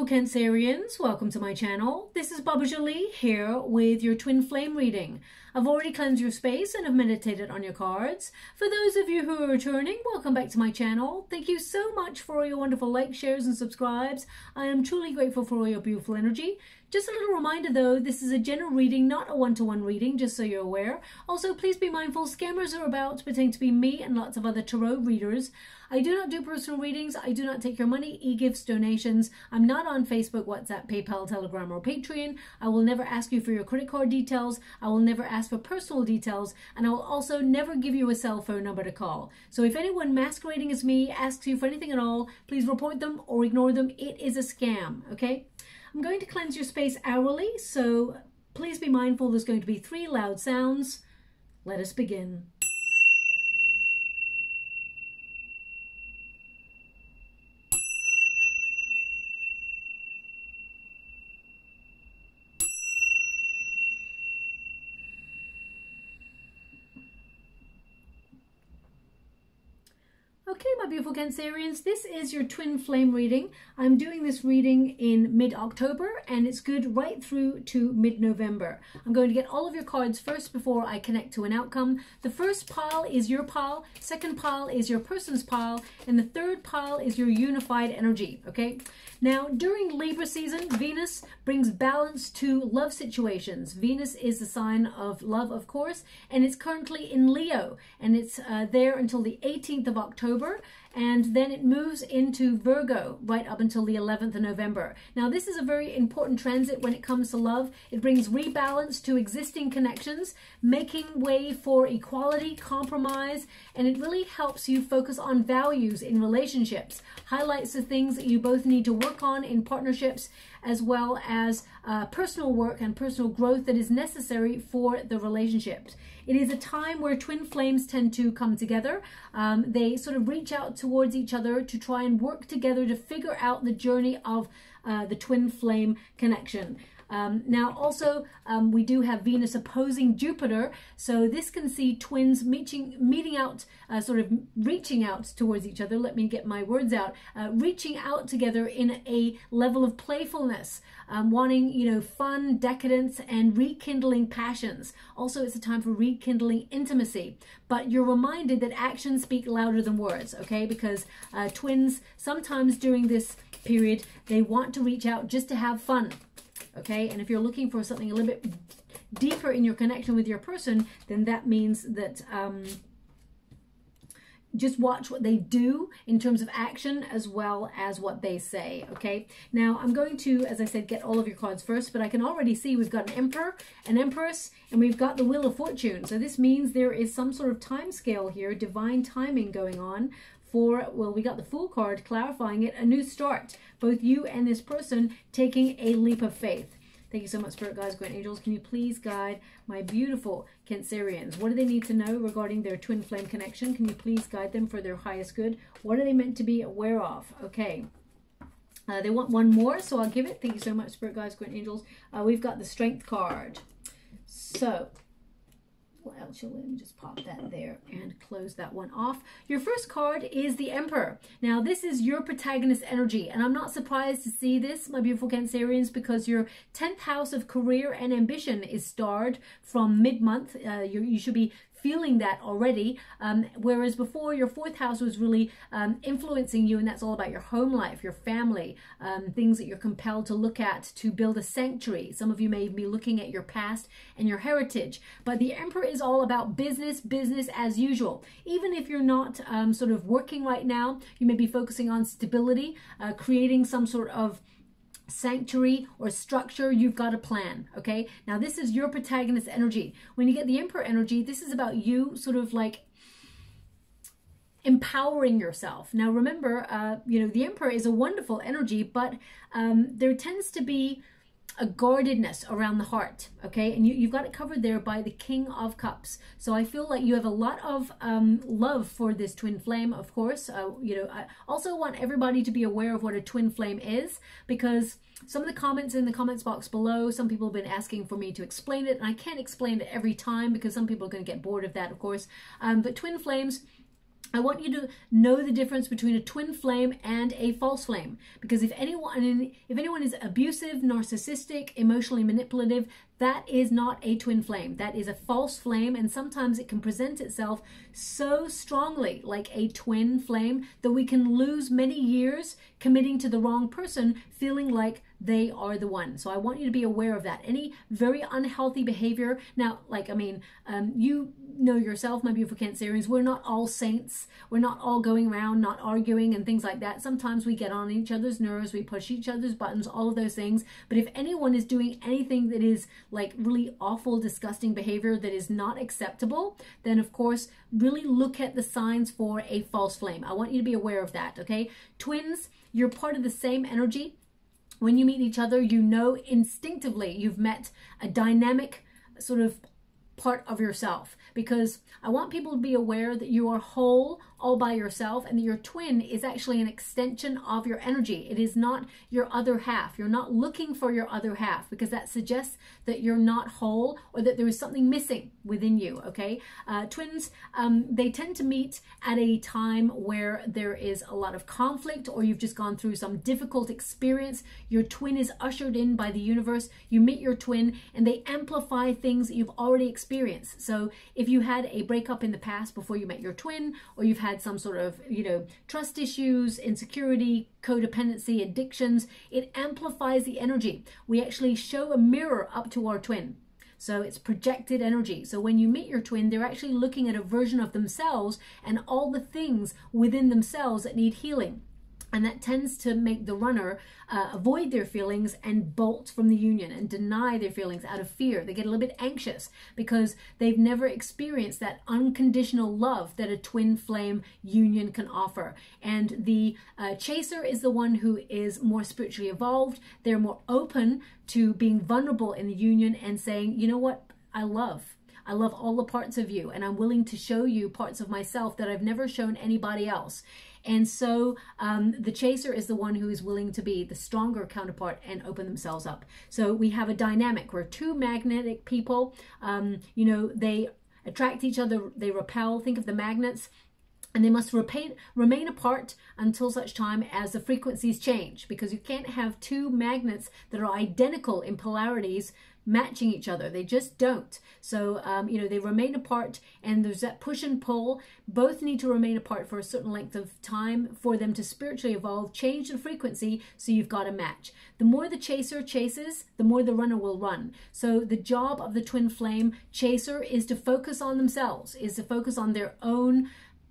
beautiful Cancerians, welcome to my channel. This is Baba Jolie here with your twin flame reading. I've already cleansed your space and have meditated on your cards. For those of you who are returning, welcome back to my channel. Thank you so much for all your wonderful likes, shares and subscribes. I am truly grateful for all your beautiful energy. Just a little reminder though, this is a general reading, not a one-to-one reading, just so you're aware. Also, please be mindful, scammers are about to pretend to be me and lots of other tarot readers. I do not do personal readings. I do not take your money, e-gifts, donations. I'm not on Facebook, WhatsApp, PayPal, Telegram, or Patreon. I will never ask you for your credit card details. I will never ask for personal details. And I will also never give you a cell phone number to call. So if anyone masquerading as me asks you for anything at all, please report them or ignore them. It is a scam, okay? I'm going to cleanse your space hourly, so please be mindful there's going to be 3 loud sounds. Let us begin. Okay, my beautiful Cancerians, this is your twin flame reading. I'm doing this reading in mid-October and it's good right through to mid-November. I'm going to get all of your cards first before I connect to an outcome. The first pile is your pile, second pile is your person's pile, and the third pile is your unified energy, okay? Now, during Libra season, Venus brings balance to love situations. Venus is the sign of love, of course, and it's currently in Leo, and it's there until the 18th of October. And then it moves into Virgo right up until the 11th of November. Now, this is a very important transit when it comes to love. It brings rebalance to existing connections, making way for equality, compromise, and it really helps you focus on values in relationships, highlights the things that you both need to work on in partnerships, as well as personal work and personal growth that is necessary for the relationships. It is a time where twin flames tend to come together. They sort of reach out towards each other to try and work together to figure out the journey of the twin flame connection. Now also we do have Venus opposing Jupiter, so this can see twins meeting out, sort of reaching out towards each other. Let me get my words out. Reaching out together in a level of playfulness, wanting, you know, fun, decadence, and rekindling passions. Also, it's a time for rekindling intimacy. But you're reminded that actions speak louder than words, okay? Because twins, sometimes during this period, they want to reach out just to have fun. Okay, and if you're looking for something a little bit deeper in your connection with your person, then that means that just watch what they do in terms of action as well as what they say, okay? Now, I'm going to, as I said, get all of your cards first, but I can already see we've got an Emperor, an Empress, and we've got the Wheel of Fortune. So this means there is some sort of time scale here, divine timing going on for, well, we got the Fool card clarifying it, a new start. Both you and this person taking a leap of faith. Thank you so much, Spirit Guides, Great Angels. Can you please guide my beautiful Cancerians? What do they need to know regarding their twin flame connection? Can you please guide them for their highest good? What are they meant to be aware of? Okay. They want one more, so I'll give it. Thank you so much, Spirit Guides, Great Angels. We've got the Strength card. So, what else? Let me just pop that there and close that one off. Your first card is the Emperor. Now, this is your protagonist energy, and I'm not surprised to see this, my beautiful Cancerians, because your 10th house of career and ambition is starred from mid-month. You should be feeling that already, whereas before your 4th house was really influencing you, and that's all about your home life, your family, things that you're compelled to look at to build a sanctuary. Some of you may be looking at your past and your heritage, but the Emperor is all about business as usual. Even if you're not sort of working right now, you may be focusing on stability, creating some sort of sanctuary or structure. You've got a plan, okay? Now, this is your protagonist energy. When you get the Emperor energy, this is about you sort of like empowering yourself. Now, remember, you know, the Emperor is a wonderful energy, but there tends to be a guardedness around the heart, okay? And you've got it covered there by the King of Cups. So I feel like you have a lot of love for this twin flame, of course. You know, I also want everybody to be aware of what a twin flame is, because some of the comments in the comments box below, some people have been asking for me to explain it, and I can't explain it every time because some people are going to get bored of that, of course. But twin flames I want you to know the difference between a twin flame and a false flame, because if anyone is abusive, narcissistic, emotionally manipulative, that is not a twin flame. That is a false flame, and sometimes it can present itself so strongly like a twin flame that we can lose many years committing to the wrong person, feeling like they are the one. So I want you to be aware of that. Any very unhealthy behavior. Now, like, I mean, you know yourself, my beautiful Cancerians, we're not all saints. We're not all going around not arguing and things like that. Sometimes we get on each other's nerves, we push each other's buttons, all of those things. But if anyone is doing anything that is like really awful, disgusting behavior that is not acceptable, then of course, really look at the signs for a false flame. I want you to be aware of that, okay? Twins, you're part of the same energy. When you meet each other, you know instinctively you've met a dynamic sort of part of yourself, because I want people to be aware that you are whole all by yourself, and that your twin is actually an extension of your energy. It is not your other half. You're not looking for your other half, because that suggests that you're not whole, or that there is something missing within you, okay? Twins, they tend to meet at a time where there is a lot of conflict, or you've just gone through some difficult experience. Your twin is ushered in by the universe. You meet your twin, and they amplify things that you've already experienced. So if you had a breakup in the past before you met your twin, or you've had some sort of, you know, trust issues, insecurity, codependency, addictions, it amplifies the energy. We actually show a mirror up to our twin. So it's projected energy. So when you meet your twin, they're actually looking at a version of themselves and all the things within themselves that need healing. And that tends to make the runner avoid their feelings and bolt from the union and deny their feelings out of fear. They get a little bit anxious because they've never experienced that unconditional love that a twin flame union can offer. And the chaser is the one who is more spiritually evolved. They're more open to being vulnerable in the union and saying, you know what, I love all the parts of you, and I'm willing to show you parts of myself that I've never shown anybody else. And so the chaser is the one who is willing to be the stronger counterpart and open themselves up. So we have a dynamic where two magnetic people, you know, they attract each other, they repel. Think of the magnets. And they must remain apart until such time as the frequencies change, because you can't have two magnets that are identical in polarities matching each other. They just don't. So, you know, they remain apart, and there's that push and pull. Both need to remain apart for a certain length of time for them to spiritually evolve, change the frequency, so you've got a match. The more the chaser chases, the more the runner will run. So the job of the twin flame chaser is to focus on themselves, is to focus on their own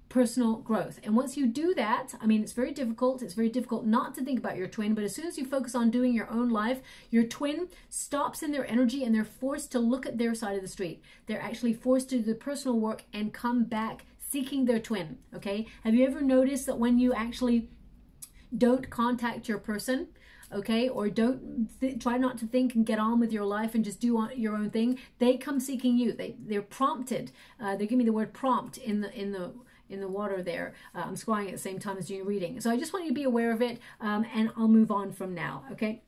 personal growth. And once you do that, I mean, it's very difficult. It's very difficult not to think about your twin, but as soon as you focus on doing your own life, your twin stops in their energy and they're forced to look at their side of the street. They're actually forced to do the personal work and come back seeking their twin, okay? Have you ever noticed that when you actually don't contact your person, okay, or don't try not to think and get on with your life and just do your own thing, they come seeking you. They're prompted. They give me the word prompt in the water there. I'm scrying at the same time as doing reading. So I just want you to be aware of it, and I'll move on from now, okay?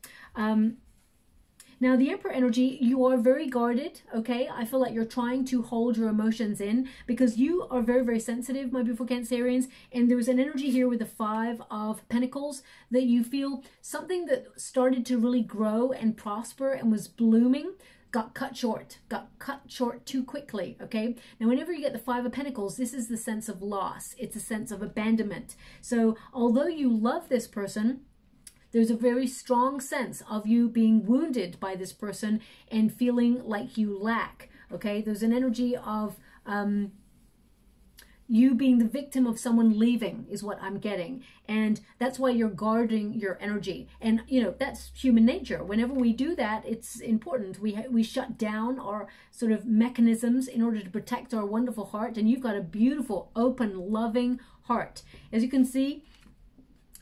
Now, the Emperor energy, you are very guarded, okay? I feel like you're trying to hold your emotions in because you are very, very sensitive, my beautiful Cancerians. And there's an energy here with the 5 of Pentacles that you feel something that started to really grow and prosper and was blooming got cut short too quickly, okay? Now, whenever you get the 5 of Pentacles, this is the sense of loss. It's a sense of abandonment. So although you love this person, there's a very strong sense of you being wounded by this person and feeling like you lack, okay? There's an energy of you being the victim of someone leaving is what I'm getting. And that's why you're guarding your energy. And, you know, that's human nature. Whenever we do that, it's important. We shut down our sort of mechanisms in order to protect our wonderful heart. And you've got a beautiful, open, loving heart. As you can see,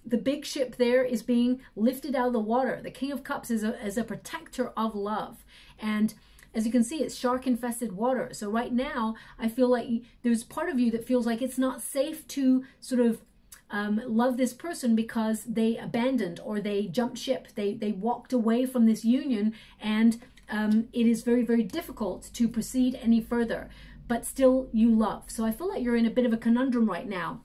the big ship there is being lifted out of the water. The King of Cups is a protector of love. And as you can see, it's shark-infested water. So right now, I feel like there's part of you that feels like it's not safe to sort of love this person because they abandoned or they jumped ship. They walked away from this union, and it is very, very difficult to proceed any further. but still you love. So I feel like you're in a bit of a conundrum right now,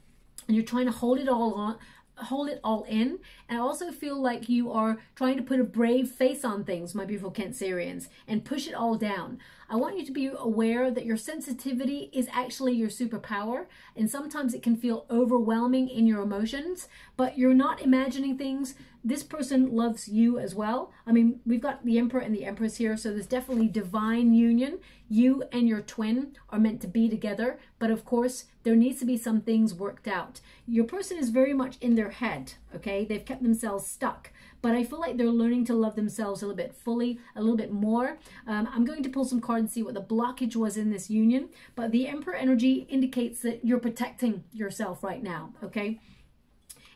and you're trying to hold it all in. And I also feel like you are trying to put a brave face on things, my beautiful Cancerians, and push it all down. I want you to be aware that your sensitivity is actually your superpower, and sometimes it can feel overwhelming in your emotions, but you're not imagining things. This person loves you as well. I mean, we've got the Emperor and the Empress here, so there's definitely divine union. You and your twin are meant to be together, but of course, there needs to be some things worked out. Your person is very much in their head, okay? They've kept themselves stuck, but I feel like they're learning to love themselves a little bit fully, a little bit more. I'm going to pull some cards and see what the blockage was in this union, but the Emperor energy indicates that you're protecting yourself right now, okay?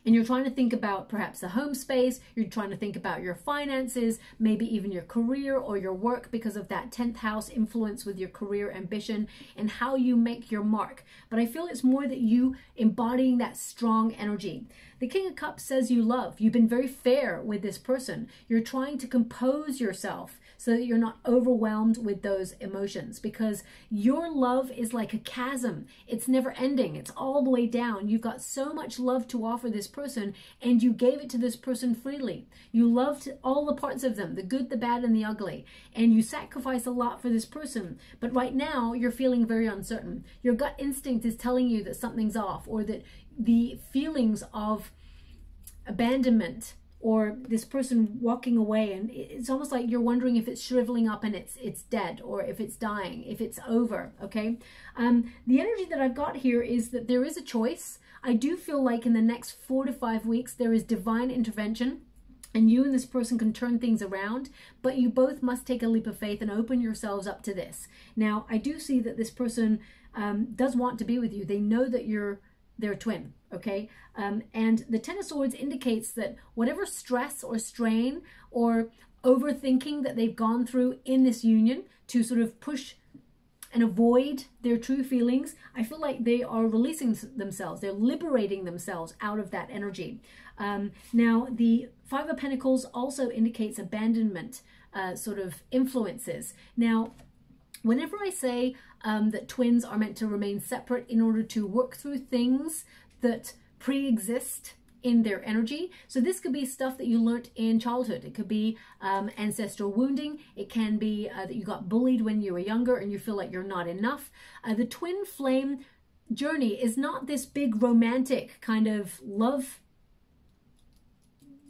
And you're trying to think about perhaps the home space, you're trying to think about your finances, maybe even your career or your work because of that 10th house influence with your career ambition and how you make your mark. But I feel it's more that you embodying that strong energy. The King of Cups says you love. You've been very fair with this person. You're trying to compose yourself so that you're not overwhelmed with those emotions, because your love is like a chasm. It's never ending. It's all the way down. You've got so much love to offer this person, and you gave it to this person freely. You loved all the parts of them, the good, the bad, and the ugly, and you sacrificed a lot for this person. But right now, you're feeling very uncertain. Your gut instinct is telling you that something's off, or that the feelings of abandonment or this person walking away, and it's almost like you're wondering if it's shriveling up and it's dead, or if it's dying, if it's over, okay? The energy that I've got here is that there is a choice. I do feel like in the next 4 to 5 weeks, there is divine intervention, and you and this person can turn things around, but you both must take a leap of faith and open yourselves up to this. Now, I do see that this person does want to be with you. They know that you're their twin, okay? And the Ten of Swords indicates that whatever stress or strain or overthinking that they've gone through in this union to sort of push and avoid their true feelings, I feel like they are releasing themselves. They're liberating themselves out of that energy. Now, the Five of Pentacles also indicates abandonment sort of influences. Now, whenever I say that twins are meant to remain separate in order to work through things that pre-exist in their energy. So this could be stuff that you learnt in childhood. It could be ancestral wounding. It can be that you got bullied when you were younger and you feel like you're not enough. The twin flame journey is not this big romantic kind of love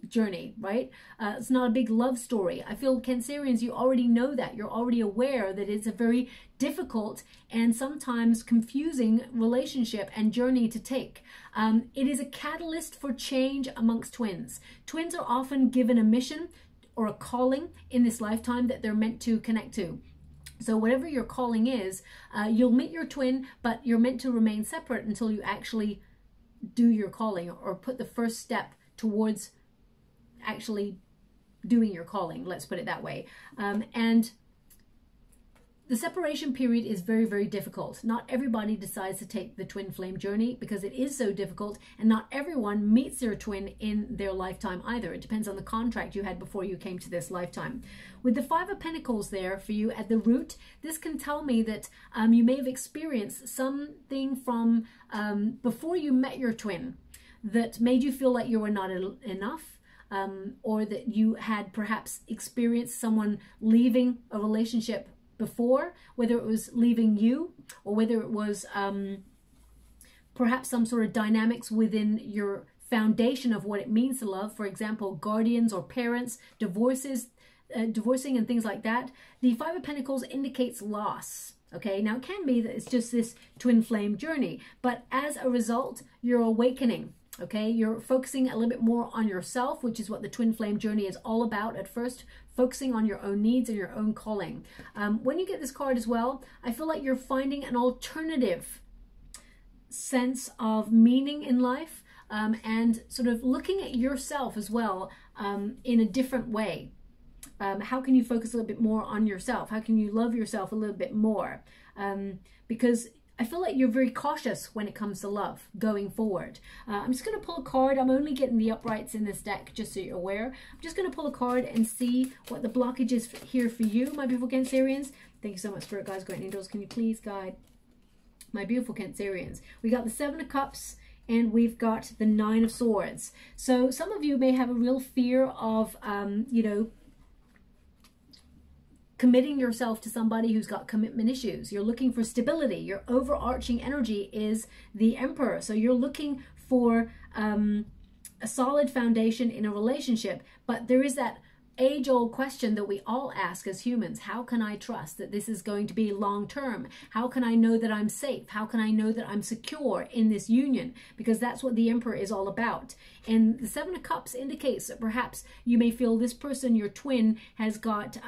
journey, right? It's not a big love story. I feel Cancerians, you already know that. You're already aware that it's a very difficult and sometimes confusing relationship and journey to take. It is a catalyst for change amongst twins. Twins are often given a mission or a calling in this lifetime that they're meant to connect to. So whatever your calling is, you'll meet your twin, but you're meant to remain separate until you actually do your calling or put the first step towards actually doing your calling, let's put it that way. And the separation period is very, very difficult. Not everybody decides to take the twin flame journey because it is so difficult, and not everyone meets their twin in their lifetime either. It depends on the contract you had before you came to this lifetime. With the Five of Pentacles there for you at the root, this can tell me that you may have experienced something from before you met your twin that made you feel like you were not enough. Or that you had perhaps experienced someone leaving a relationship before, whether it was leaving you or whether it was perhaps some sort of dynamics within your foundation of what it means to love. For example, guardians or parents, divorcing and things like that. The Five of Pentacles indicates loss. Okay, now it can be that it's just this twin flame journey, but as a result, you're awakening. Okay, you're focusing a little bit more on yourself, which is what the twin flame journey is all about at first, focusing on your own needs and your own calling. When you get this card as well, I feel like you're finding an alternative sense of meaning in life and sort of looking at yourself as well in a different way. How can you focus a little bit more on yourself? How can you love yourself a little bit more? Because I feel like you're very cautious when it comes to love going forward. I'm just going to pull a card. I'm only getting the uprights in this deck, just so you're aware. I'm just going to pull a card and see what the blockage is here for you, my beautiful Cancerians. Thank you so much, Spirit Guides, Great Angels. Can you please guide my beautiful Cancerians. We got the Seven of Cups and we've got the Nine of Swords. So some of you may have a real fear of, you know, committing yourself to somebody who's got commitment issues. You're looking for stability. Your overarching energy is the Emperor. So you're looking for a solid foundation in a relationship. But there is that age-old question that we all ask as humans. How can I trust that this is going to be long-term? How can I know that I'm safe? How can I know that I'm secure in this union? Because that's what the Emperor is all about. And the Seven of Cups indicates that perhaps you may feel this person, your twin, has got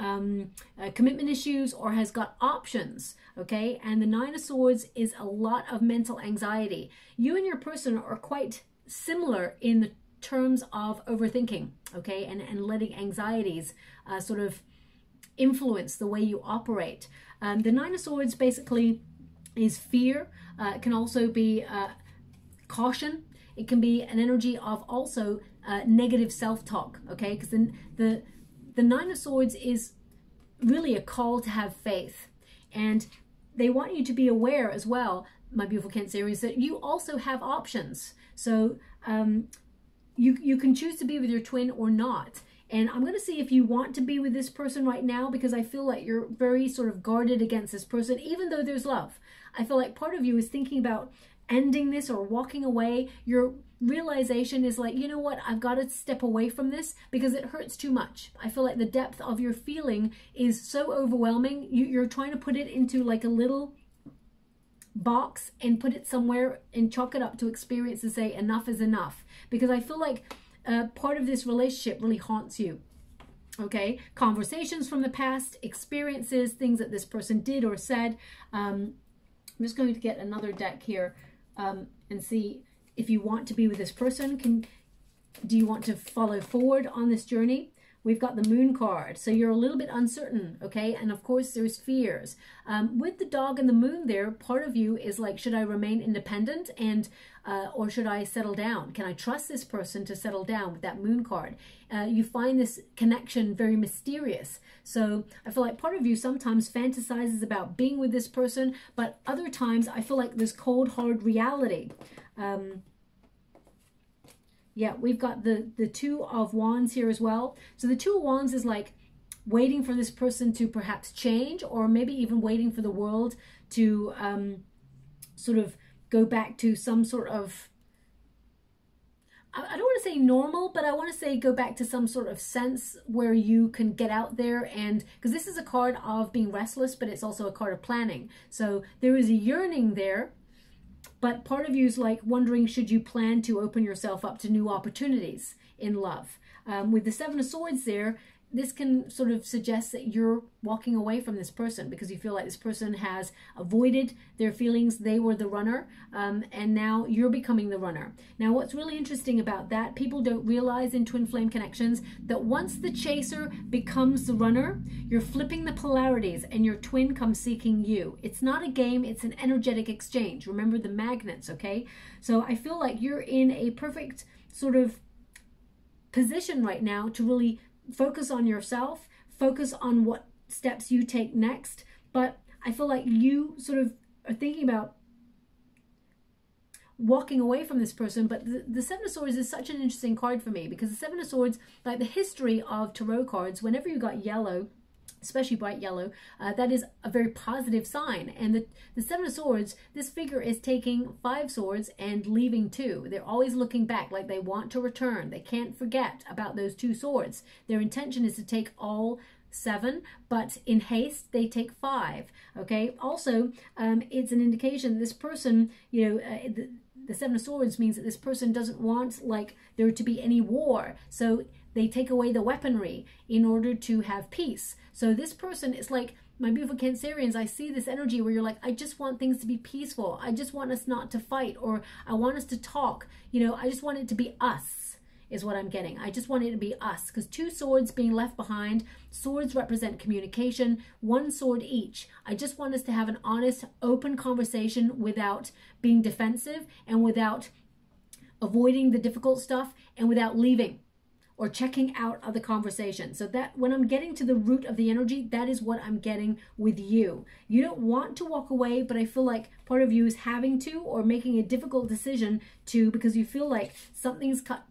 commitment issues or has got options, okay? And the Nine of Swords is a lot of mental anxiety. You and your person are quite similar in the terms of overthinking, okay, and letting anxieties sort of influence the way you operate. The Nine of Swords basically is fear. It can also be caution. It can be an energy of also negative self-talk, okay, because the Nine of Swords is really a call to have faith, and they want you to be aware as well, my beautiful Cancerians, that you also have options. So you can choose to be with your twin or not. And I'm going to see if you want to be with this person right now, because I feel like you're very sort of guarded against this person, even though there's love. I feel like part of you is thinking about ending this or walking away. Your realization is like, you know what, I've got to step away from this because it hurts too much. I feel like the depth of your feeling is so overwhelming. You're trying to put it into like a little box and put it somewhere and chalk it up to experience and say enough is enough, because I feel like part of this relationship really haunts you, okay? Conversations from the past, experiences, things that this person did or said. I'm just going to get another deck here and see if you want to be with this person. Do you want to follow forward on this journey? We've got the Moon card, so you're a little bit uncertain, okay? And of course, there's fears. With the dog and the moon there, part of you is like, should I remain independent and or should I settle down? Can I trust this person to settle down with that Moon card? You find this connection very mysterious. So I feel like part of you sometimes fantasizes about being with this person, but other times I feel like there's cold, hard reality. Yeah, we've got the Two of Wands here as well. So the Two of Wands is like waiting for this person to perhaps change, or maybe even waiting for the world to sort of go back to some sort of, I don't want to say normal, but I want to say go back to some sort of sense where you can get out there. And because this is a card of being restless, but it's also a card of planning. So there is a yearning there. But part of you is like wondering, should you plan to open yourself up to new opportunities in love? With the Seven of Swords there, this can sort of suggest that you're walking away from this person because you feel like this person has avoided their feelings. They were the runner, and now you're becoming the runner. Now, what's really interesting about that, people don't realize in twin flame connections that once the chaser becomes the runner, you're flipping the polarities and your twin comes seeking you. It's not a game, it's an energetic exchange. Remember the magnets, okay? So I feel like you're in a perfect sort of position right now to really focus on yourself, focus on what steps you take next. But I feel like you sort of are thinking about walking away from this person. But the Seven of Swords is such an interesting card for me, because the Seven of Swords, like the history of tarot cards, whenever you got yellow, especially bright yellow, that is a very positive sign. And the Seven of Swords, this figure is taking 5 swords and leaving 2. They're always looking back, like they want to return. They can't forget about those 2 swords. Their intention is to take all 7, but in haste they take 5. Okay. Also, it's an indication this person, you know, the Seven of Swords means that this person doesn't want like there to be any war. So they take away the weaponry in order to have peace. So this person is like, my beautiful Cancerians, I see this energy where you're like, I just want things to be peaceful. I just want us not to fight, or I want us to talk. You know, I just want it to be us is what I'm getting. I just want it to be us, because 2 swords being left behind, swords represent communication, 1 sword each. I just want us to have an honest, open conversation without being defensive and without avoiding the difficult stuff and without leaving. or checking out other conversations. So that when I'm getting to the root of the energy, that is what I'm getting with you. You don't want to walk away, but I feel like part of you is having to, or making a difficult decision to, because you feel like something's cut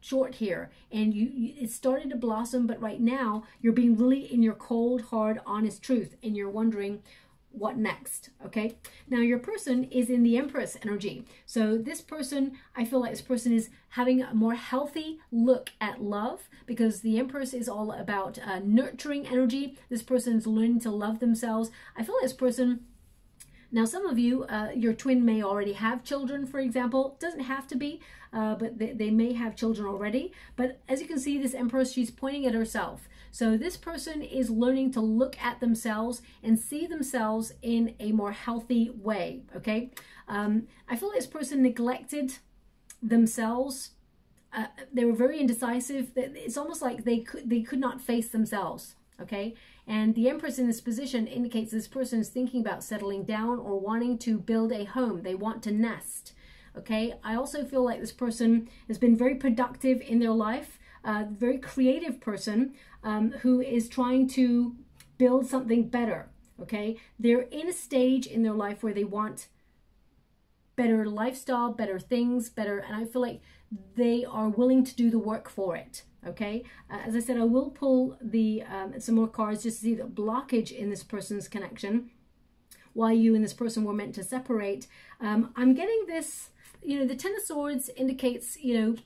short here, and it started to blossom, but right now you're being really in your cold, hard, honest truth, and you're wondering what next. Okay, now your person is in the Empress energy. So this person, I feel like this person is having a more healthy look at love, because the Empress is all about nurturing energy. This person is learning to love themselves. I feel like this person, now some of you, your twin may already have children, for example. Doesn't have to be, but they may have children already. But as you can see, this Empress, she's pointing at herself. So this person is learning to look at themselves and see themselves in a more healthy way, okay? I feel like this person neglected themselves. They were very indecisive. It's almost like they could not face themselves, okay? And the Empress in this position indicates this person is thinking about settling down or wanting to build a home. They want to nest, okay? I also feel like this person has been very productive in their life, very creative person who is trying to build something better, okay? They're in a stage in their life where they want better lifestyle, better things, better, and I feel like they are willing to do the work for it, okay? As I said, I will pull the some more cards just to see the blockage in this person's connection, why you and this person were meant to separate. I'm getting this, you know, the Ten of Swords indicates, you know,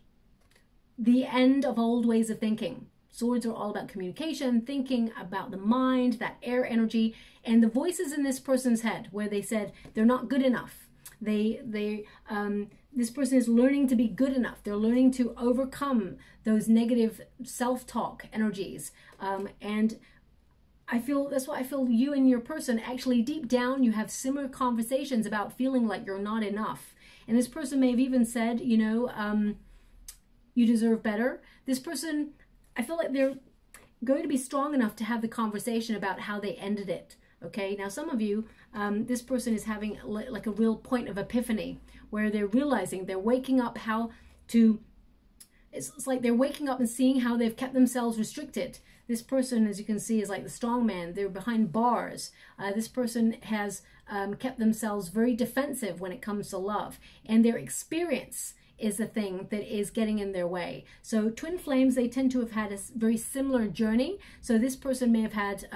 the end of old ways of thinking. Swords are all about communication, thinking about the mind, that air energy, and the voices in this person's head where they said they're not good enough. This person is learning to be good enough. They're learning to overcome those negative self-talk energies. And I feel, that's why I feel you and your person, actually deep down, you have similar conversations about feeling like you're not enough. And this person may have even said, you know, you deserve better. This person, I feel like they're going to be strong enough to have the conversation about how they ended it. Okay, now some of you, this person is having like a real point of epiphany where they're realizing, they're waking up how to, it's like they're waking up and seeing how they've kept themselves restricted. This person, as you can see, is like the strong man. They're behind bars. This person has kept themselves very defensive when it comes to love, and their experience is the thing that is getting in their way. So twin flames, they tend to have had a very similar journey. So this person may have had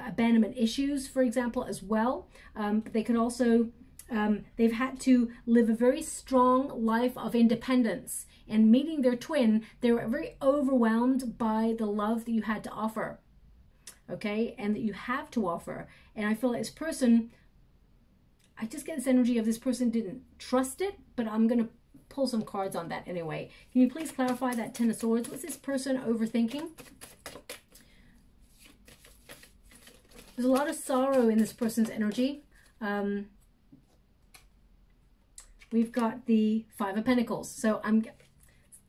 abandonment issues, for example, as well. But they could also, they've had to live a very strong life of independence. And meeting their twin, they were very overwhelmed by the love that you had to offer, okay, and that you have to offer. And I feel like this person, I just get this energy of this person didn't trust it, but I'm going to pull some cards on that anyway. Can you please clarify that Ten of Swords? What's this person overthinking? There's a lot of sorrow in this person's energy. We've got the Five of Pentacles. So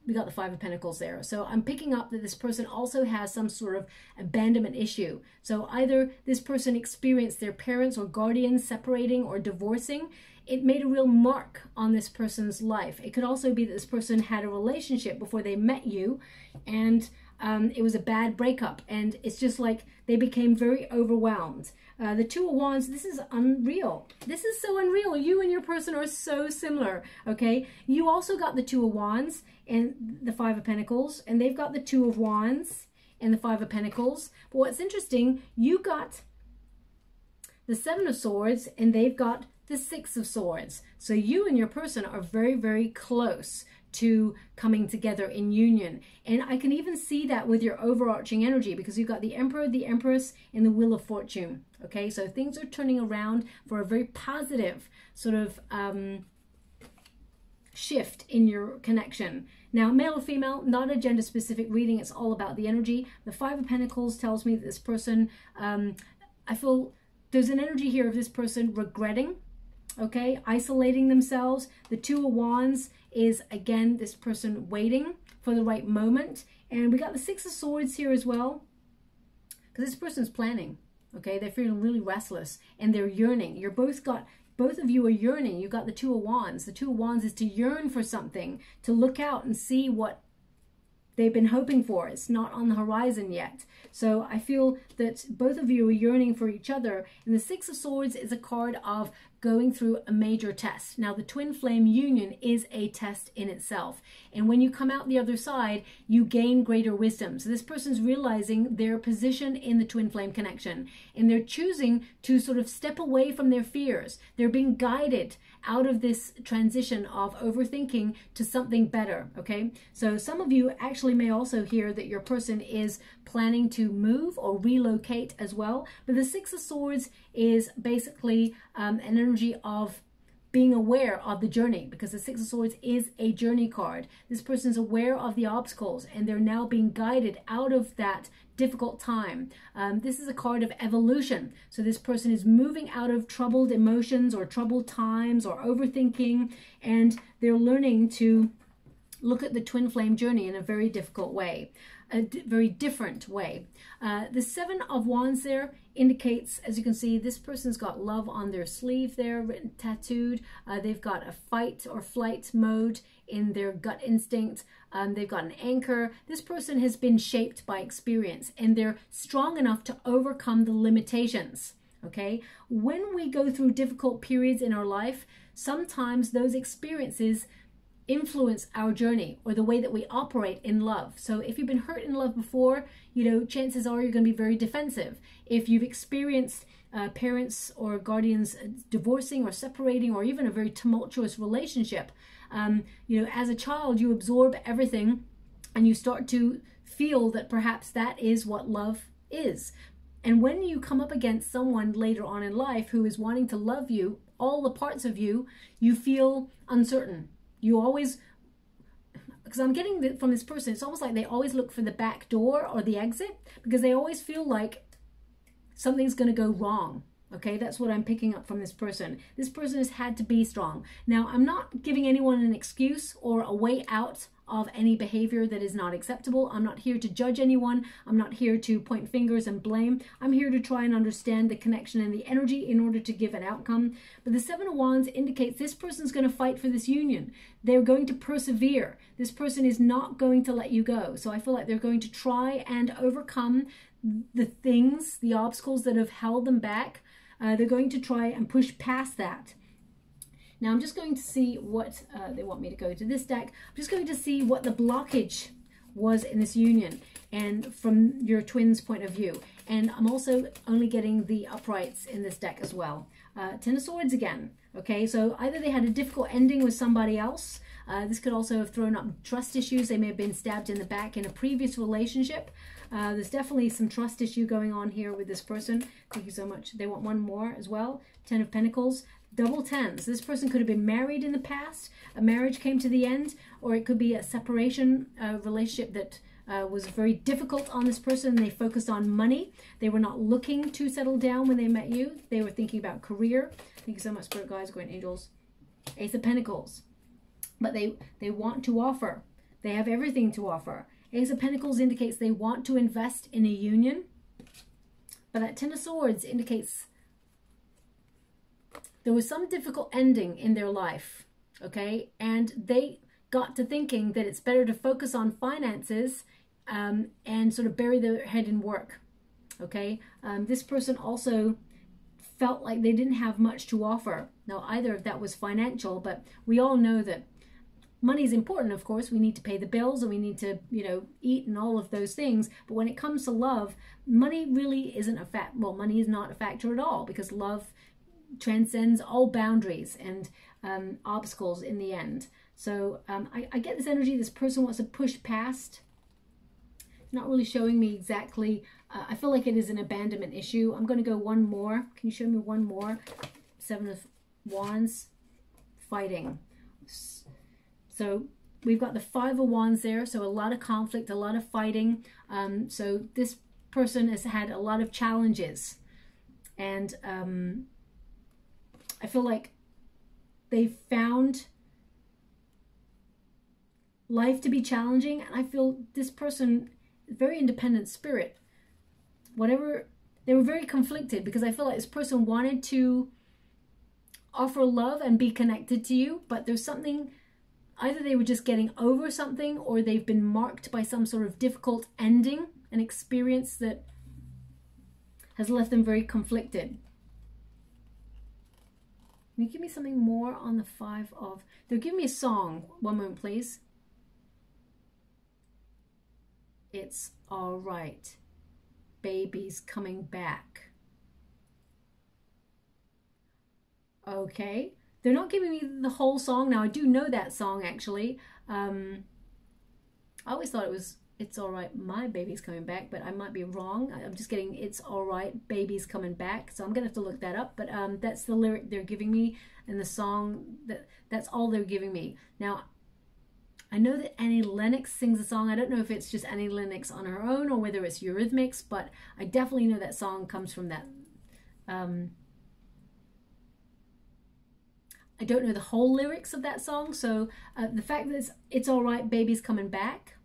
we got the Five of Pentacles there. So I'm picking up that this person also has some sort of abandonment issue. So either this person experienced their parents or guardians separating or divorcing. It made a real mark on this person's life. It could also be that this person had a relationship before they met you, and it was a bad breakup, and it's just like they became very overwhelmed. The Two of Wands, this is unreal. This is so unreal. You and your person are so similar, okay? You also got the Two of Wands and the Five of Pentacles, and they've got the Two of Wands and the Five of Pentacles. But what's interesting, you got the Seven of Swords, and they've got the Six of Swords. So you and your person are very, very close to coming together in union. And I can even see that with your overarching energy, because you've got the Emperor, the Empress, and the Wheel of Fortune. Okay, so things are turning around for a very positive sort of shift in your connection. Now, male or female, not a gender specific reading. It's all about the energy. The Five of Pentacles tells me that this person, I feel there's an energy here of this person regretting, okay, isolating themselves. The Two of Wands is, again, this person waiting for the right moment. And we got the Six of Swords here as well, because this person's planning, okay? They're feeling really restless and they're yearning. You're both of you are yearning. You got the Two of Wands. The Two of Wands is to yearn for something, to look out and see what they've been hoping for. It's not on the horizon yet. So I feel that both of you are yearning for each other. And the Six of Swords is a card of going through a major test. Now, the twin flame union is a test in itself. And when you come out the other side, you gain greater wisdom. So this person's realizing their position in the twin flame connection, and they're choosing to sort of step away from their fears. They're being guided out of this transition of overthinking to something better, okay? So some of you actually may also hear that your person is planning to move or relocate as well. But the Six of Swords is basically an energy of being aware of the journey, because the Six of Swords is a journey card. This person's aware of the obstacles, and they're now being guided out of that difficult time. This is a card of evolution. So this person is moving out of troubled emotions or troubled times or overthinking, and they're learning to look at the twin flame journey in a very difficult way, a very different way. The Seven of Wands there indicates, as you can see, this person's got love on their sleeve there, written, tattooed. They've got a fight or flight mode in their gut instinct. They've got an anchor. This person has been shaped by experience, and they're strong enough to overcome the limitations. Okay, when we go through difficult periods in our life, sometimes those experiences influence our journey or the way that we operate in love. So if you've been hurt in love before, you know, chances are you're going to be very defensive. If you've experienced parents or guardians divorcing or separating, or even a very tumultuous relationship, you know, as a child, you absorb everything and you start to feel that perhaps that is what love is. And when you come up against someone later on in life who is wanting to love you, all the parts of you, you feel uncertain. You always, because I'm getting from this person, it's almost like they always look for the back door or the exit, because they always feel like something's going to go wrong. Okay, that's what I'm picking up from this person. This person has had to be strong. Now, I'm not giving anyone an excuse or a way out of any behavior that is not acceptable. I'm not here to judge anyone. I'm not here to point fingers and blame. I'm here to try and understand the connection and the energy in order to give an outcome. But the Seven of Wands indicates this person's going to fight for this union. They're going to persevere. This person is not going to let you go. So I feel like they're going to try and overcome the things, the obstacles that have held them back. They're going to try and push past that. Now I'm just going to see what they want me to go to this deck. I'm just going to see what the blockage was in this union, and from your twins' point of view. And I'm also only getting the uprights in this deck as well. Ten of Swords again. Okay, so either they had a difficult ending with somebody else. This could also have thrown up trust issues. They may have been stabbed in the back in a previous relationship. There's definitely some trust issue going on here with this person. Thank you so much. They want one more as well. Ten of Pentacles. Double tens. This person could have been married in the past. A marriage came to the end, or it could be a separation relationship that was very difficult on this person. They focused on money. They were not looking to settle down when they met you. They were thinking about career. Thank you so much, Spirit Guides, Guardian Angels. Ace of Pentacles. But they want to offer. They have everything to offer. Ace of Pentacles indicates they want to invest in a union. But that Ten of Swords indicates there was some difficult ending in their life, okay? And they got to thinking that it's better to focus on finances and sort of bury their head in work, okay? This person also felt like they didn't have much to offer. Now, either of that was financial, but we all know that money is important, of course. We need to pay the bills and we need to, you know, eat and all of those things. But when it comes to love, money really isn't a fact. Well, money is not a factor at all, because love transcends all boundaries and obstacles in the end. So I get this energy this person wants to push past. It's not really showing me exactly. I feel like it is an abandonment issue. I'm going to go one more. Can you show me one more? Seven of Wands. Fighting. So we've got the Five of Wands there. So a lot of conflict, a lot of fighting. So this person has had a lot of challenges. And I feel like they found life to be challenging, and I feel this person, very independent spirit, whatever, they were very conflicted, because I feel like this person wanted to offer love and be connected to you, but there's something either they were just getting over something, or they've been marked by some sort of difficult ending, an experience that has left them very conflicted. Can you give me something more on the 5 of... They're giving me a song. One moment, please. It's all right. Baby's coming back. Okay. They're not giving me the whole song. Now, I do know that song, actually. I always thought it was It's All Right, My Baby's Coming Back, but I might be wrong. I'm just getting It's All Right, Baby's Coming Back. So I'm going to have to look that up. But that's the lyric they're giving me, and the song, that's all they're giving me. Now, I know that Annie Lennox sings a song. I don't know if it's just Annie Lennox on her own or whether it's Eurythmics, but I definitely know that song comes from that. I don't know the whole lyrics of that song, so the fact that it's all right, baby's coming back.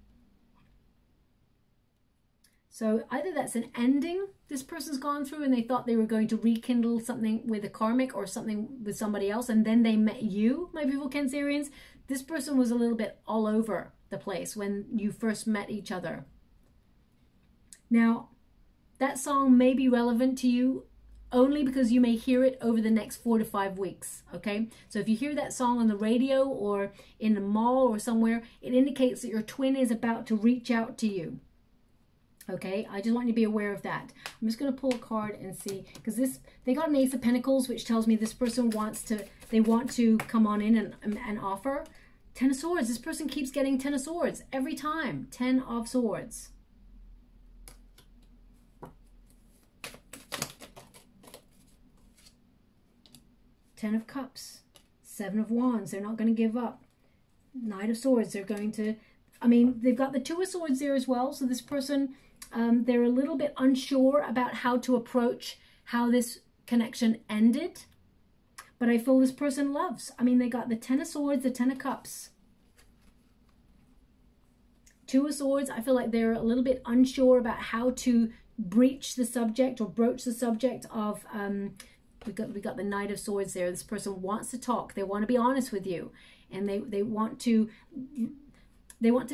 So either that's an ending this person's gone through and they thought they were going to rekindle something with a karmic or something with somebody else, and then they met you, my beautiful Cancerians. This person was a little bit all over the place when you first met each other. Now, that song may be relevant to you only because you may hear it over the next 4 to 5 weeks, okay? So if you hear that song on the radio or in the mall or somewhere, it indicates that your twin is about to reach out to you, okay? I just want you to be aware of that. I'm just going to pull a card and see, because they got an Ace of Pentacles, which tells me this person they want to come on in and offer. 10 of Swords, this person keeps getting 10 of Swords every time. 10 of Swords. Ten of Cups, 7 of Wands, they're not going to give up. Knight of Swords, they're going to, I mean, they've got the 2 of Swords there as well. So this person, they're a little bit unsure about how to approach how this connection ended. But I feel this person loves. I mean, they got the 10 of Swords, the 10 of Cups. 2 of Swords, I feel like they're a little bit unsure about how to breach the subject or broach the subject of... We got the Knight of Swords there. This person wants to talk. They want to be honest with you, and they want to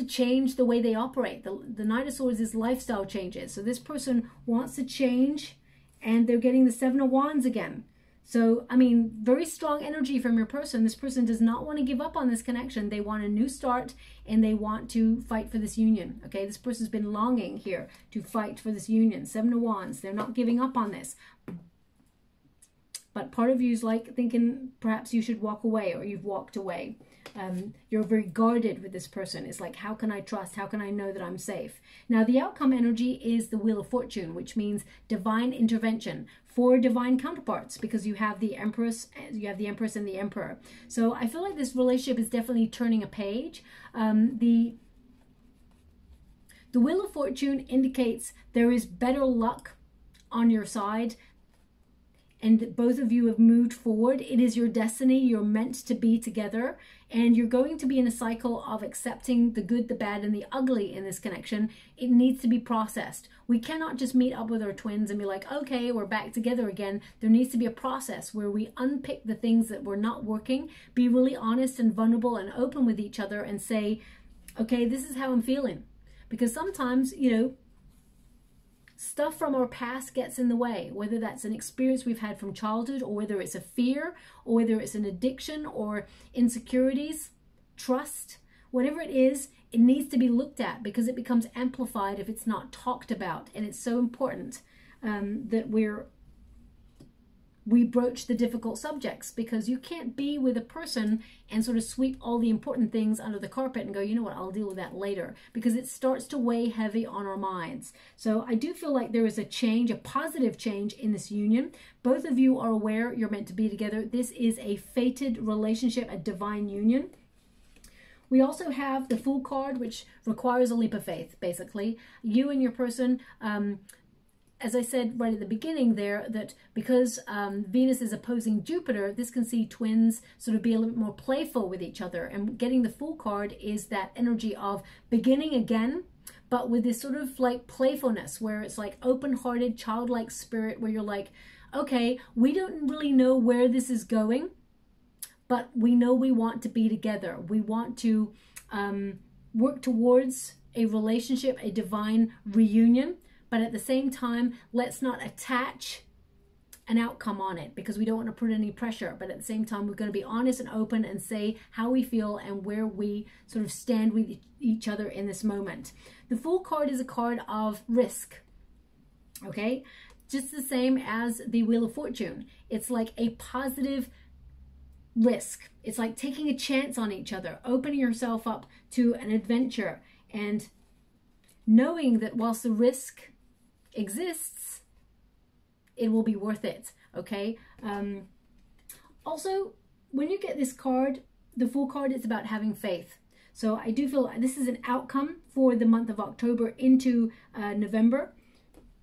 change the way they operate. The Knight of Swords is lifestyle changes. So this person wants to change, and they're getting the 7 of Wands again. So, I mean, very strong energy from your person. This person does not want to give up on this connection. They want a new start, and they want to fight for this union. Okay, this person's been longing here to fight for this union. 7 of Wands. They're not giving up on this. But part of you is like thinking perhaps you should walk away, or you've walked away. You're very guarded with this person. It's like, how can I trust? How can I know that I'm safe? Now, the outcome energy is the Wheel of Fortune, which means divine intervention for divine counterparts, because you have the Empress, and the Emperor. So I feel like this relationship is definitely turning a page. The Wheel of Fortune indicates there is better luck on your side, and both of you have moved forward. It is your destiny. You're meant to be together, and you're going to be in a cycle of accepting the good, the bad, and the ugly in this connection. It needs to be processed. We cannot just meet up with our twins and be like, okay, we're back together again. There needs to be a process where we unpick the things that were not working, be really honest and vulnerable and open with each other, and say, okay, this is how I'm feeling. Because sometimes, you know, stuff from our past gets in the way, whether that's an experience we've had from childhood, or whether it's a fear, or whether it's an addiction or insecurities, trust, whatever it is, it needs to be looked at, because it becomes amplified if it's not talked about. And it's so important that we broach the difficult subjects, because you can't be with a person and sort of sweep all the important things under the carpet and go, you know what, I'll deal with that later, because it starts to weigh heavy on our minds. So I do feel like there is a change, a positive change in this union. Both of you are aware you're meant to be together. This is a fated relationship, a divine union. We also have the Fool card, which requires a leap of faith, basically. You and your person, as I said right at the beginning there, that because Venus is opposing Jupiter, this can see twins sort of be a little bit more playful with each other. And getting the Fool card is that energy of beginning again, but with this sort of like playfulness, where it's like open-hearted, childlike spirit, where you're like, okay, we don't really know where this is going, but we know we want to be together. We want to work towards a relationship, a divine reunion, but at the same time, let's not attach an outcome on it, because we don't want to put any pressure. But at the same time, we're going to be honest and open and say how we feel and where we sort of stand with each other in this moment. The Fool card is a card of risk, okay? Just the same as the Wheel of Fortune. It's like a positive risk. It's like taking a chance on each other, opening yourself up to an adventure, and knowing that whilst the risk exists, it will be worth it, okay? Also, when you get this card, the Fool card, it's about having faith. So I do feel like this is an outcome for the month of October into November.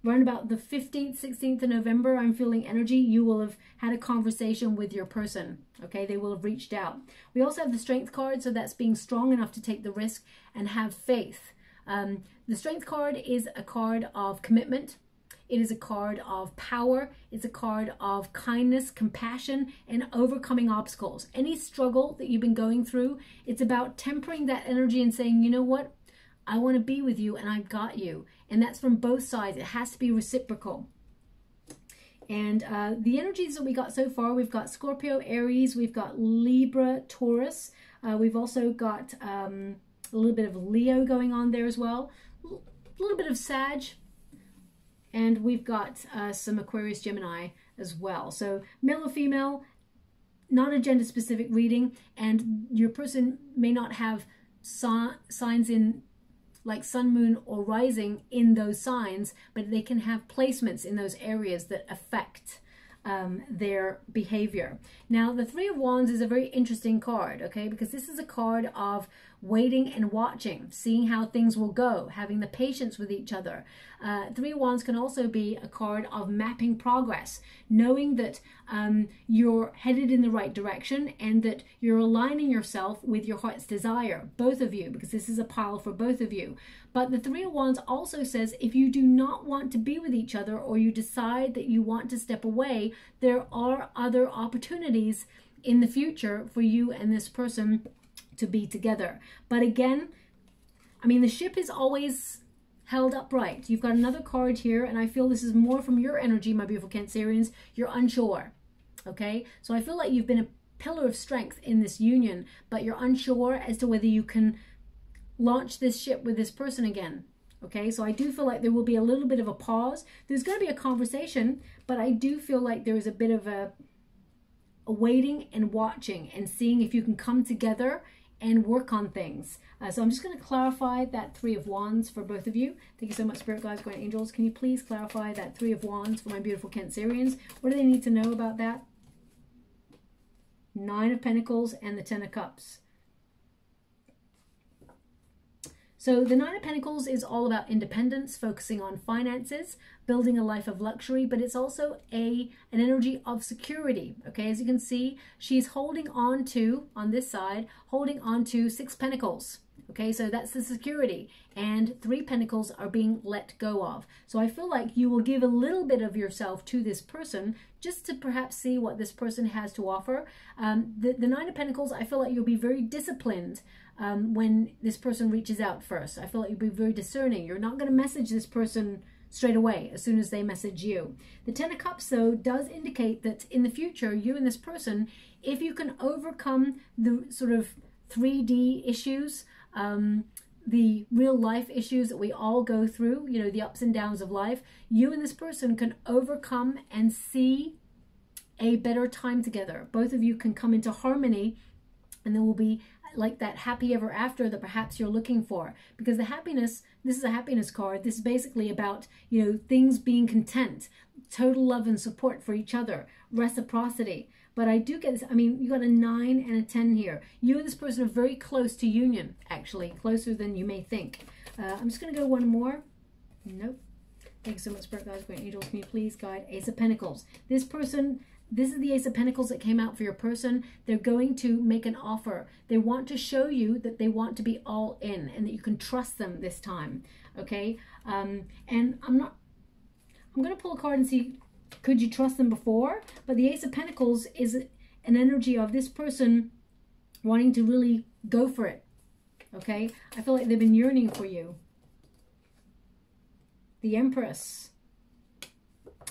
Around about the 15th, 16th of November, I'm feeling energy. You will have had a conversation with your person, okay? They will have reached out. We also have the Strength card, so that's being strong enough to take the risk and have faith. The Strength card is a card of commitment. It is a card of power. It's a card of kindness, compassion, and overcoming obstacles. Any struggle that you've been going through, it's about tempering that energy and saying, you know what? I want to be with you and I've got you. And that's from both sides. It has to be reciprocal. And the energies that we got so far, we've got Scorpio, Aries, we've got Libra, Taurus. We've also got a little bit of Leo going on there as well. A little bit of Sag. And we've got some Aquarius, Gemini as well. So male or female, not a gender specific reading. And your person may not have signs in like sun, moon, or rising in those signs, but they can have placements in those areas that affect their behavior. Now, the Three of Wands is a very interesting card, okay, because this is a card of waiting and watching, seeing how things will go, having the patience with each other. Three of Wands can also be a card of mapping progress, knowing that you're headed in the right direction and that you're aligning yourself with your heart's desire, both of you, because this is a pile for both of you. But the Three of Wands also says if you do not want to be with each other, or you decide that you want to step away, there are other opportunities in the future for you and this person to be together. But again, I mean, the ship is always held upright. You've got another card here, and I feel this is more from your energy, my beautiful Cancerians. You're unsure, okay? So I feel like you've been a pillar of strength in this union, but you're unsure as to whether you can launch this ship with this person again, okay? So I do feel like there will be a little bit of a pause. There's going to be a conversation, but I do feel like there is a bit of a waiting and watching and seeing if you can come together and work on things. So I'm just going to clarify that Three of Wands for both of you. Thank you so much, Spirit Guides, Guardian Angels. Can you please clarify that Three of Wands for my beautiful Cancerians? What do they need to know about that? Nine of Pentacles and the Ten of Cups. So the Nine of Pentacles is all about independence, focusing on finances, building a life of luxury, but it's also an energy of security. Okay, as you can see, she's holding on to, on this side, holding on to Six Pentacles. Okay, so that's the security, and Three Pentacles are being let go of. So I feel like you will give a little bit of yourself to this person just to perhaps see what this person has to offer. The Nine of Pentacles, I feel like you'll be very disciplined when this person reaches out first. I feel like you'll be very discerning. You're not going to message this person straight away as soon as they message you. The Ten of Cups, though, does indicate that in the future, you and this person, if you can overcome the sort of 3D issues, the real life issues that we all go through, you know, the ups and downs of life, you and this person can overcome and see a better time together. Both of you can come into harmony, and there will be like that happy ever after that perhaps you're looking for. Because the happiness, this is a happiness card. This is basically about, you know, things being content, total love and support for each other, reciprocity. But I do get this, I mean, you got a 9 and a 10 here. You and this person are very close to union, actually, closer than you may think. I'm just going to go one more. Nope. Thank you so much, Spirit Guides, Great Angels. Can you please guide Ace of Pentacles? This person, this is the Ace of Pentacles that came out for your person. They're going to make an offer. They want to show you that they want to be all in and that you can trust them this time, okay? And I'm going to pull a card and see, could you trust them before? But the Ace of Pentacles is an energy of this person wanting to really go for it. Okay, I feel like they've been yearning for you. The Empress.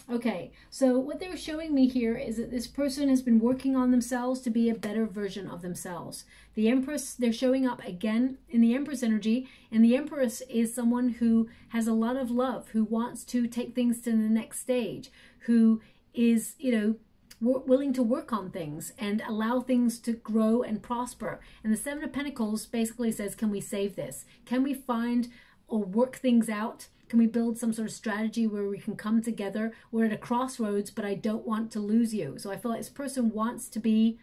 Okay, so what they're showing me here is that this person has been working on themselves to be a better version of themselves. The Empress, they're showing up again in the Empress energy, and the Empress is someone who has a lot of love, who wants to take things to the next stage, who is, you know, willing to work on things and allow things to grow and prosper. And the Seven of Pentacles basically says, can we save this? Can we find or work things out? Can we build some sort of strategy where we can come together? We're at a crossroads, but I don't want to lose you. So I feel like this person wants to be,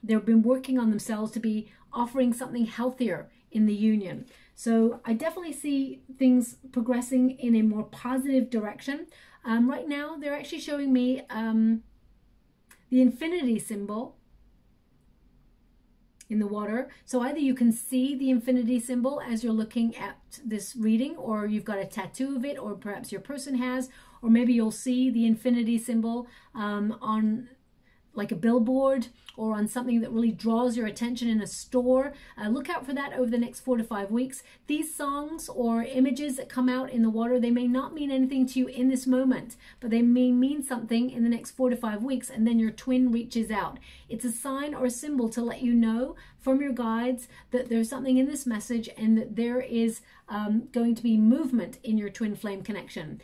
they've been working on themselves to be offering something healthier in the union. So I definitely see things progressing in a more positive direction. Right now, they're actually showing me the infinity symbol in the water. So either you can see the infinity symbol as you're looking at this reading, or you've got a tattoo of it, or perhaps your person has, or maybe you'll see the infinity symbol on like a billboard or on something that really draws your attention in a store. Look out for that over the next 4 to 5 weeks. These songs or images that come out in the water, they may not mean anything to you in this moment, but they may mean something in the next 4 to 5 weeks, and then your twin reaches out. It's a sign or a symbol to let you know from your guides that there's something in this message and that there is going to be movement in your twin flame connection.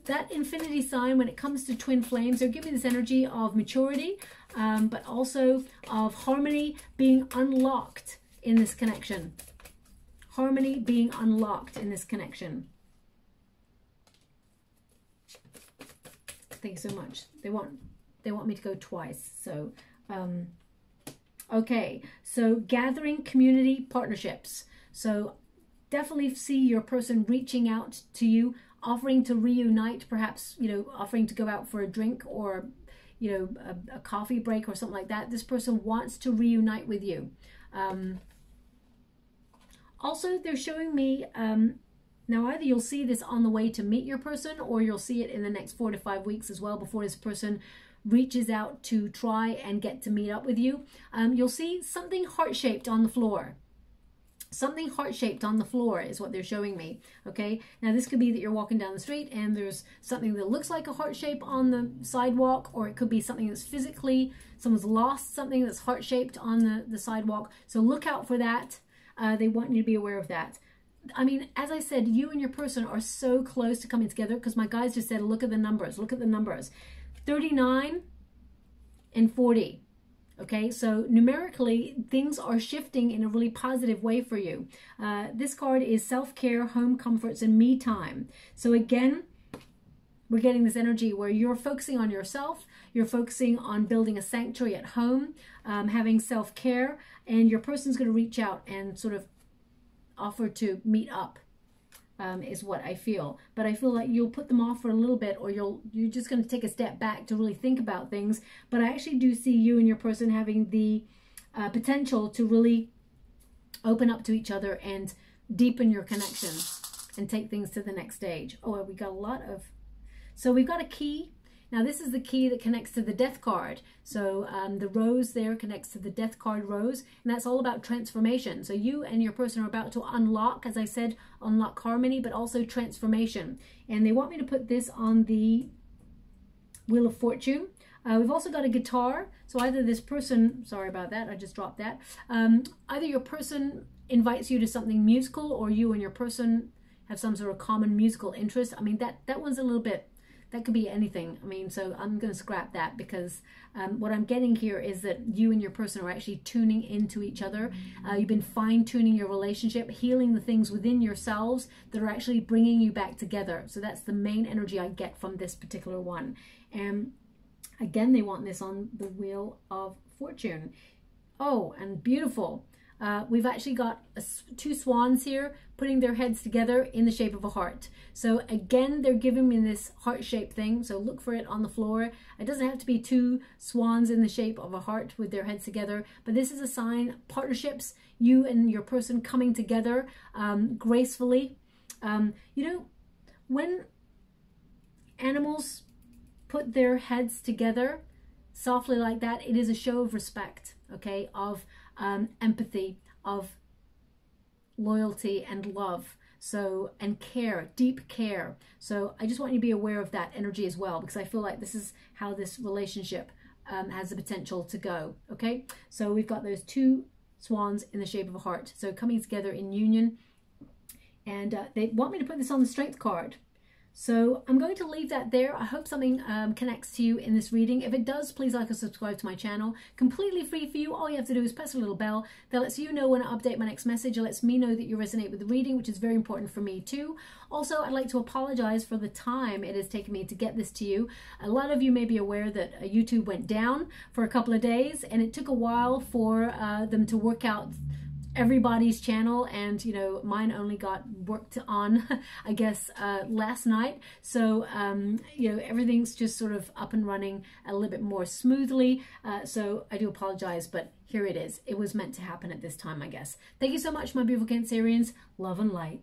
That infinity sign, when it comes to twin flames, they're giving this energy of maturity, but also of harmony being unlocked in this connection. Harmony being unlocked in this connection. Thank you so much. They want me to go twice. So, okay. So gathering community partnerships. So definitely see your person reaching out to you, offering to reunite, perhaps, you know, offering to go out for a drink or, you know, a coffee break or something like that. This person wants to reunite with you. Also, they're showing me, now either you'll see this on the way to meet your person, or you'll see it in the next 4 to 5 weeks as well before this person reaches out to try and get to meet up with you. You'll see something heart-shaped on the floor. Something heart-shaped on the floor is what they're showing me, okay? Now, this could be that you're walking down the street and there's something that looks like a heart shape on the sidewalk, or it could be something that's physically, someone's lost something that's heart-shaped on the sidewalk. So look out for that. They want you to be aware of that. I mean, as I said, you and your person are so close to coming together, because my guys just said, look at the numbers. Look at the numbers. 39 and 40. Okay, so numerically, things are shifting in a really positive way for you. This card is self-care, home comforts, and me time. So again, we're getting this energy where you're focusing on yourself, you're focusing on building a sanctuary at home, having self-care, and your person's going to reach out and sort of offer to meet up. Is what I feel. But I feel like you'll put them off for a little bit, or you're just going to take a step back to really think about things. But I actually do see you and your person having the potential to really open up to each other and deepen your connection and take things to the next stage. Oh, we got a lot of... So we've got a key. Now, this is the key that connects to the death card. So the rose there connects to the death card rose, and that's all about transformation. So you and your person are about to unlock, as I said, unlock harmony, but also transformation. And they want me to put this on the Wheel of Fortune. We've also got a guitar. So either this person, sorry about that, I just dropped that. Either your person invites you to something musical, or you and your person have some sort of common musical interest. I mean, that one's a little bit... That could be anything. I mean, so I'm going to scrap that, because what I'm getting here is that you and your person are actually tuning into each other. You've been fine-tuning your relationship, healing the things within yourselves that are actually bringing you back together. So that's the main energy I get from this particular one. And again, they want this on the Wheel of Fortune. Oh, and beautiful. We've actually got two swans here putting their heads together in the shape of a heart. So again, they're giving me this heart-shaped thing. So look for it on the floor. It doesn't have to be two swans in the shape of a heart with their heads together, but this is a sign, partnerships, you and your person coming together gracefully. You know, when animals put their heads together, softly like that. It is a show of respect, okay, of empathy, of loyalty and love, so, and care, deep care. So I just want you to be aware of that energy as well, because I feel like this is how this relationship has the potential to go. Okay, so we've got those two swans in the shape of a heart, so coming together in union. And they want me to put this on the Strength card. So I'm going to leave that there. I hope something connects to you in this reading. If it does, please like and subscribe to my channel. Completely free for you. All you have to do is press a little bell that lets you know when I update my next message. It lets me know that you resonate with the reading, which is very important for me too. Also, I'd like to apologize for the time it has taken me to get this to you. A lot of you may be aware that YouTube went down for a couple of days, and it took a while for them to work out everybody's channel, and you know, mine only got worked on I guess last night. So you know, everything's just sort of up and running a little bit more smoothly, so I do apologize, but here it is. It was meant to happen at this time, I guess. Thank you so much, my beautiful Cancerians. Love and light.